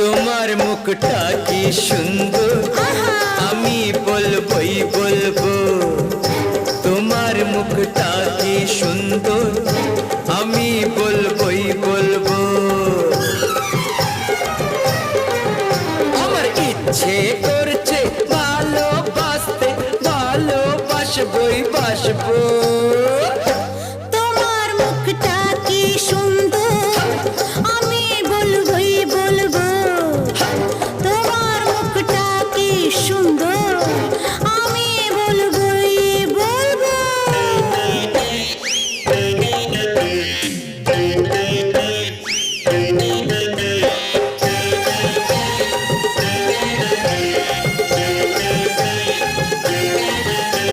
তোমার মুখটা কি সুন্দর, আমি বলবই বলবো। তোমার মুখটা কি সুন্দর, আমি বলবই বলবো। আমার ইচ্ছে করছে ভালোবাসতে, ভালোবাসবই বাসবো।